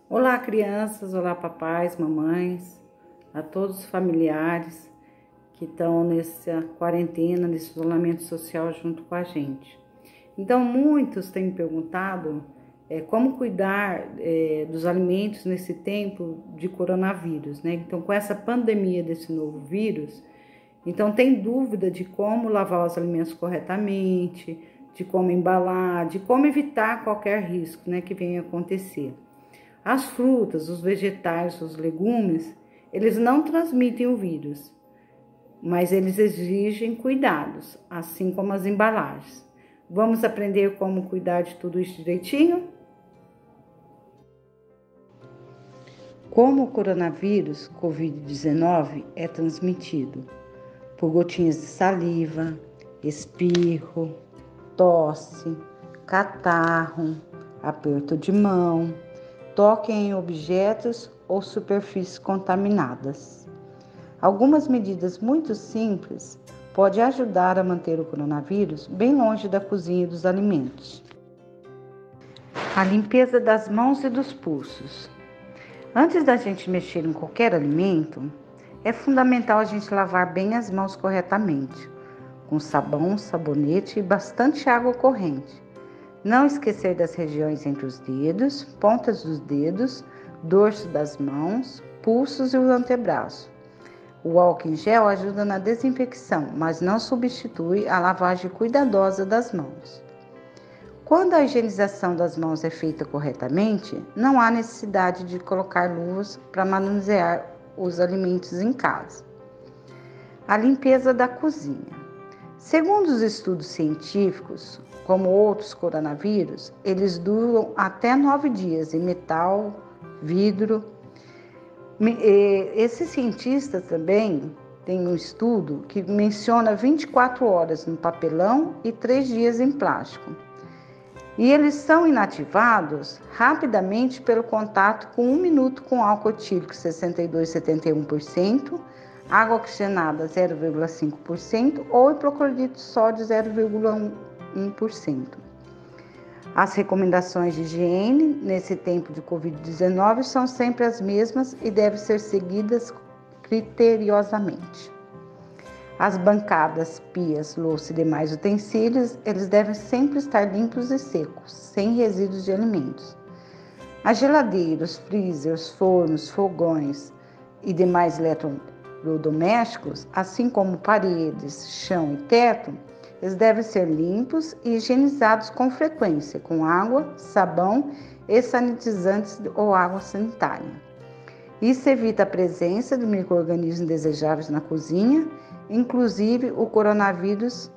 Olá, crianças, olá, papais, mamães, a todos os familiares que estão nessa quarentena, nesse isolamento social junto com a gente. Então, muitos têm me perguntado como cuidar dos alimentos nesse tempo de coronavírus, né? Então, com essa pandemia desse novo vírus, então tem dúvida de como lavar os alimentos corretamente, de como embalar, de como evitar qualquer risco, né, que venha acontecer. As frutas, os vegetais, os legumes, eles não transmitem o vírus, mas eles exigem cuidados, assim como as embalagens. Vamos aprender como cuidar de tudo isso direitinho? Como o coronavírus Covid-19 é transmitido? Por gotinhas de saliva, espirro, tosse, catarro, aperto de mão, toque em objetos ou superfícies contaminadas. Algumas medidas muito simples podem ajudar a manter o coronavírus bem longe da cozinha e dos alimentos. A limpeza das mãos e dos pulsos. Antes da gente mexer em qualquer alimento, é fundamental a gente lavar bem as mãos corretamente, com sabão, sabonete e bastante água corrente. Não esquecer das regiões entre os dedos, pontas dos dedos, dorso das mãos, pulsos e o antebraço. O álcool em gel ajuda na desinfecção, mas não substitui a lavagem cuidadosa das mãos. Quando a higienização das mãos é feita corretamente, não há necessidade de colocar luvas para manusear os alimentos em casa. A limpeza da cozinha. Segundo os estudos científicos, como outros coronavírus, eles duram até 9 dias em metal, vidro. Esse cientista também tem um estudo que menciona 24 horas no papelão e 3 dias em plástico. E eles são inativados rapidamente pelo contato com 1 minuto com álcool etílico 62,71%, água oxigenada 0,5% ou hipoclorito de sódio 0,1%. As recomendações de higiene nesse tempo de Covid-19 são sempre as mesmas e devem ser seguidas criteriosamente. As bancadas, pias, louça e demais utensílios, eles devem sempre estar limpos e secos, sem resíduos de alimentos. As geladeiras, freezers, fornos, fogões e demais eletrodomésticos, assim como paredes, chão e teto, eles devem ser limpos e higienizados com frequência, com água, sabão e sanitizantes ou água sanitária. Isso evita a presença de micro-organismos indesejáveis na cozinha, inclusive o coronavírus,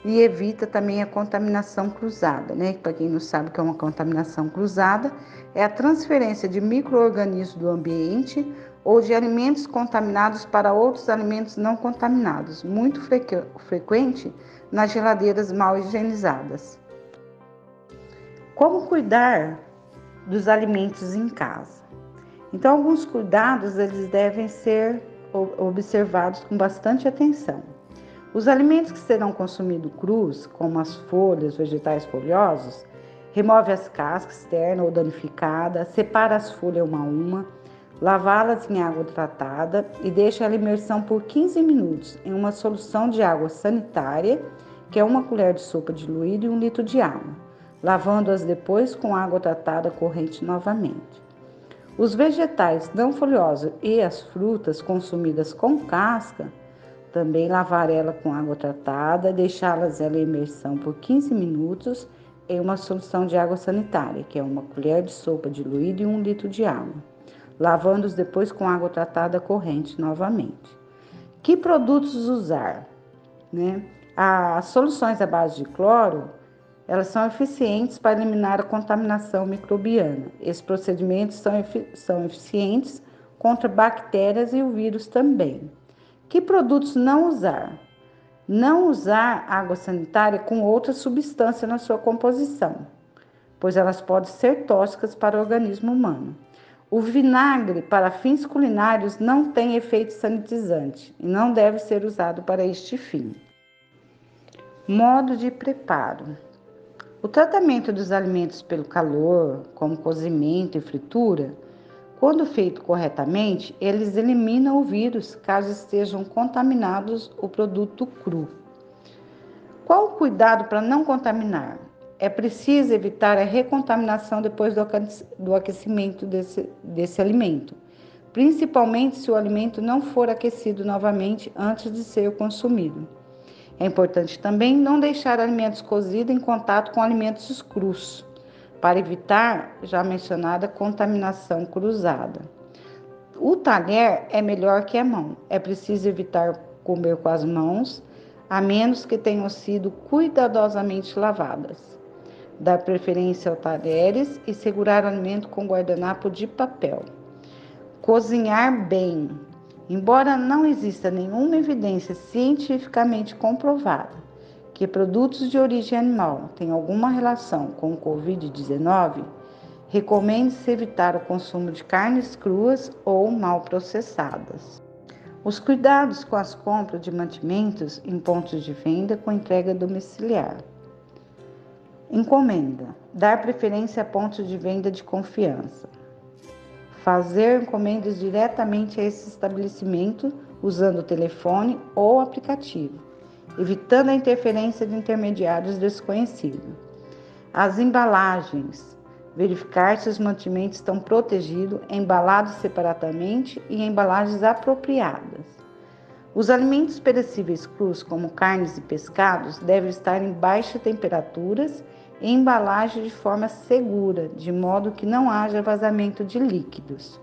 e evita também a contaminação cruzada, né? Para quem não sabe o que é uma contaminação cruzada, é a transferência de micro-organismos do ambiente ou de alimentos contaminados para outros alimentos não contaminados, muito frequente nas geladeiras mal higienizadas. Como cuidar dos alimentos em casa? Então, alguns cuidados eles devem ser observados com bastante atenção. Os alimentos que serão consumidos crus, como as folhas, vegetais folhosos, remove as cascas externas ou danificadas, separa as folhas uma a uma, lavá-las em água tratada e deixa a imersão por 15 minutos em uma solução de água sanitária, que é 1 colher de sopa diluída e 1 litro de água, lavando-as depois com água tratada corrente novamente. Os vegetais não folhosos e as frutas consumidas com casca, também lavar ela com água tratada, deixá-las em imersão por 15 minutos em uma solução de água sanitária, que é 1 colher de sopa diluída e 1 litro de água, lavando-os depois com água tratada corrente novamente. Que produtos usar? As soluções à base de cloro, elas são eficientes para eliminar a contaminação microbiana. Esses procedimentos são eficientes contra bactérias e o vírus também. Que produtos não usar? Não usar água sanitária com outra substância na sua composição. pois elas podem ser tóxicas para o organismo humano. O vinagre, para fins culinários, não tem efeito sanitizante e não deve ser usado para este fim. Modo de preparo. O tratamento dos alimentos pelo calor, como cozimento e fritura, quando feito corretamente, eles eliminam o vírus caso estejam contaminados o produto cru. Qual o cuidado para não contaminar? É preciso evitar a recontaminação depois do aquecimento desse alimento, principalmente se o alimento não for aquecido novamente antes de ser consumido. É importante também não deixar alimentos cozidos em contato com alimentos crus, para evitar já mencionada contaminação cruzada. O talher é melhor que a mão. É preciso evitar comer com as mãos, a menos que tenham sido cuidadosamente lavadas. Dar preferência aos talheres e segurar o alimento com guardanapo de papel. Cozinhar bem. Embora não exista nenhuma evidência cientificamente comprovada que produtos de origem animal têm alguma relação com o Covid-19, recomenda-se evitar o consumo de carnes cruas ou mal processadas. Os cuidados com as compras de mantimentos em pontos de venda com entrega domiciliar. Encomenda. Dar preferência a pontos de venda de confiança. Fazer encomendas diretamente a esse estabelecimento usando o telefone ou aplicativo, evitando a interferência de intermediários desconhecidos. As embalagens. Verificar se os mantimentos estão protegidos, embalados separadamente e em embalagens apropriadas. Os alimentos perecíveis crus, como carnes e pescados, devem estar em baixas temperaturas e embalagem de forma segura, de modo que não haja vazamento de líquidos.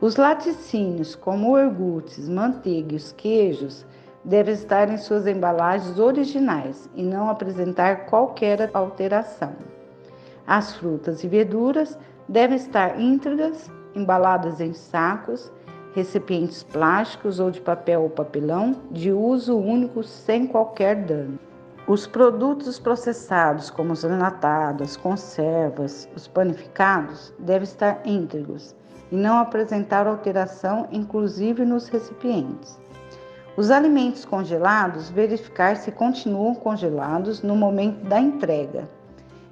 Os laticínios, como iogurtes, manteiga e os queijos, devem estar em suas embalagens originais e não apresentar qualquer alteração. As frutas e verduras devem estar íntegras, embaladas em sacos, recipientes plásticos ou de papel ou papelão, de uso único sem qualquer dano. Os produtos processados, como os enlatados, as conservas, os panificados, devem estar íntegros e não apresentar alteração, inclusive nos recipientes. Os alimentos congelados, verificar se continuam congelados no momento da entrega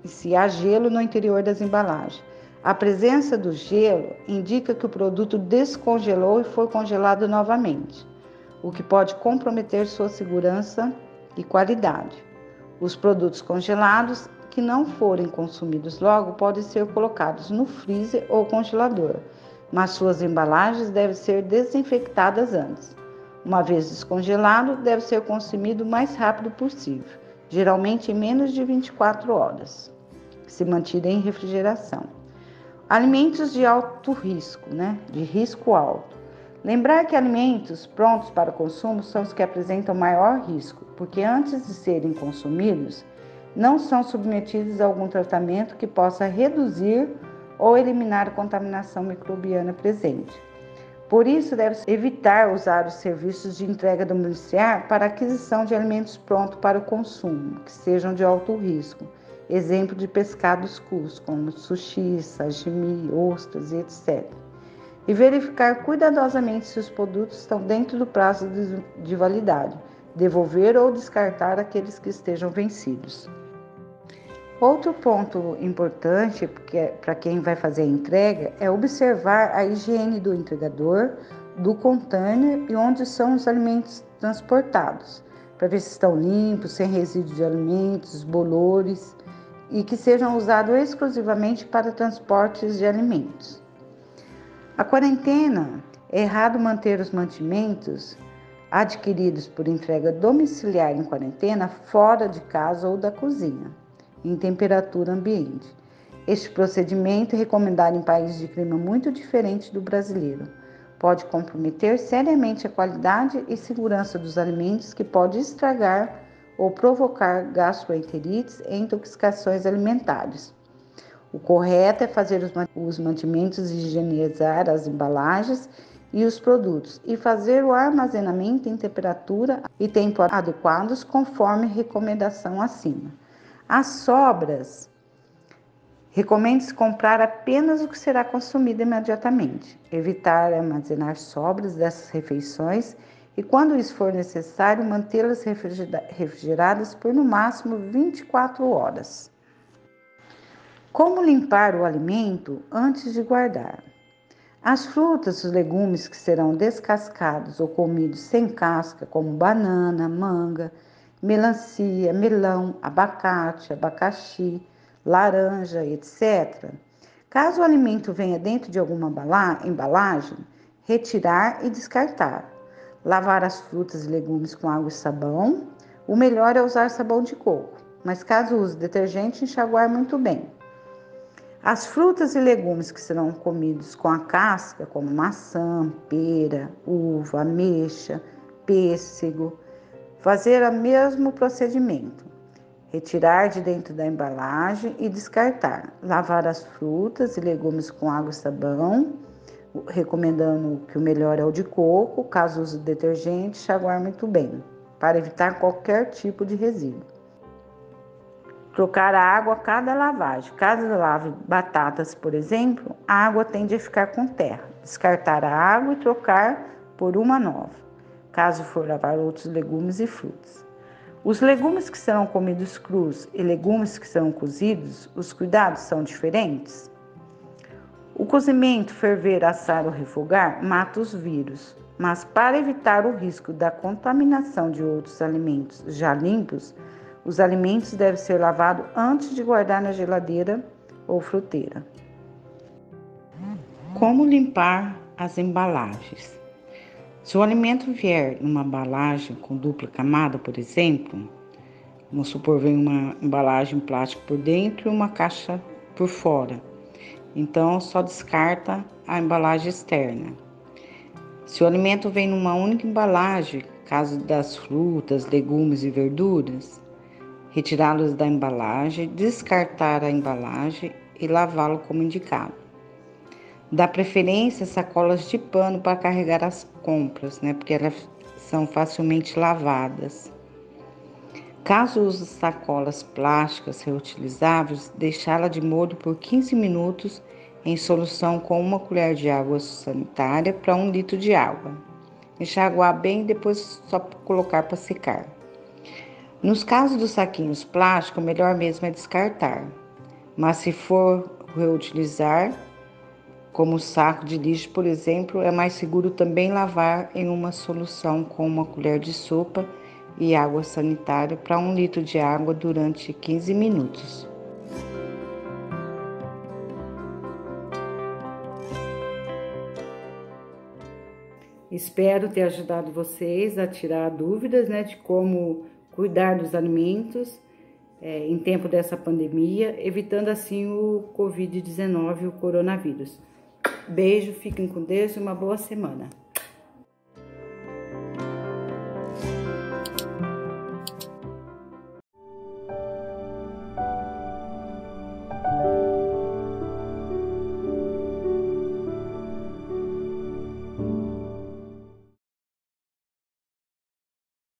e se há gelo no interior das embalagens. A presença do gelo indica que o produto descongelou e foi congelado novamente, o que pode comprometer sua segurança e qualidade. Os produtos congelados que não forem consumidos logo podem ser colocados no freezer ou congelador, mas suas embalagens devem ser desinfectadas antes. Uma vez descongelado, deve ser consumido o mais rápido possível, geralmente em menos de 24 horas, se mantido em refrigeração. Alimentos de alto risco, de risco alto. Lembrar que alimentos prontos para consumo são os que apresentam maior risco, porque antes de serem consumidos, não são submetidos a algum tratamento que possa reduzir ou eliminar a contaminação microbiana presente. Por isso, deve-se evitar usar os serviços de entrega domiciliar para aquisição de alimentos prontos para o consumo, que sejam de alto risco. Exemplo de pescados crus, como sushi, sashimi, ostras e etc. E verificar cuidadosamente se os produtos estão dentro do prazo de validade, devolver ou descartar aqueles que estejam vencidos. Outro ponto importante para quem vai fazer a entrega é observar a higiene do entregador, do container e onde são os alimentos transportados, para ver se estão limpos, sem resíduos de alimentos, bolores, e que sejam usados exclusivamente para transportes de alimentos. A quarentena, é errado manter os mantimentos adquiridos por entrega domiciliar em quarentena fora de casa ou da cozinha, em temperatura ambiente. Este procedimento é recomendado em países de clima muito diferente do brasileiro. Pode comprometer seriamente a qualidade e segurança dos alimentos, que pode estragar ou provocar gastroenterites e intoxicações alimentares. O correto é fazer os mantimentos higienizar as embalagens e os produtos e fazer o armazenamento em temperatura e tempo adequados conforme recomendação acima. As sobras Recomenda-se comprar apenas o que será consumido imediatamente, evitar armazenar sobras dessas refeições e, quando isso for necessário, mantê-las refrigeradas por no máximo 24 horas. Como limpar o alimento antes de guardar? As frutas e os legumes que serão descascados ou comidos sem casca, como banana, manga, melancia, melão, abacate, abacaxi, laranja, etc. Caso o alimento venha dentro de alguma embalagem, retirar e descartar. Lavar as frutas e legumes com água e sabão. O melhor é usar sabão de coco, mas caso use detergente, enxaguar muito bem. As frutas e legumes que serão comidos com a casca, como maçã, pera, uva, ameixa, pêssego, fazer o mesmo procedimento. Retirar de dentro da embalagem e descartar. Lavar as frutas e legumes com água e sabão, recomendando que o melhor é o de coco, caso use detergente, enxaguar muito bem, para evitar qualquer tipo de resíduo. Trocar a água a cada lavagem. Caso lave batatas, por exemplo, a água tende a ficar com terra. Descartar a água e trocar por uma nova, caso for lavar outros legumes e frutas. Os legumes que serão comidos crus e legumes que serão cozidos, os cuidados são diferentes? O cozimento, ferver, assar ou refogar mata os vírus, mas para evitar o risco da contaminação de outros alimentos já limpos, os alimentos devem ser lavados antes de guardar na geladeira ou fruteira. Como limpar as embalagens? Se o alimento vier numa embalagem com dupla camada, por exemplo, vamos supor, vem uma embalagem plástica por dentro e uma caixa por fora. Então, só descarta a embalagem externa. Se o alimento vem numa única embalagem, caso das frutas, legumes e verduras, retirá-los da embalagem, descartar a embalagem e lavá-lo como indicado. Dá preferência a sacolas de pano para carregar as compras, porque elas são facilmente lavadas. Caso use sacolas plásticas reutilizáveis, deixá-la de molho por 15 minutos em solução com 1 colher de água sanitária para 1 litro de água. Enxaguar bem e depois só colocar para secar. Nos casos dos saquinhos plásticos, o melhor mesmo é descartar. Mas se for reutilizar, como saco de lixo, por exemplo, é mais seguro também lavar em uma solução com 1 colher de sopa e água sanitária para 1 litro de água durante 15 minutos. Espero ter ajudado vocês a tirar dúvidas, de como cuidar dos alimentos em tempo dessa pandemia, evitando assim o Covid-19 e o coronavírus. Beijo, fiquem com Deus e uma boa semana.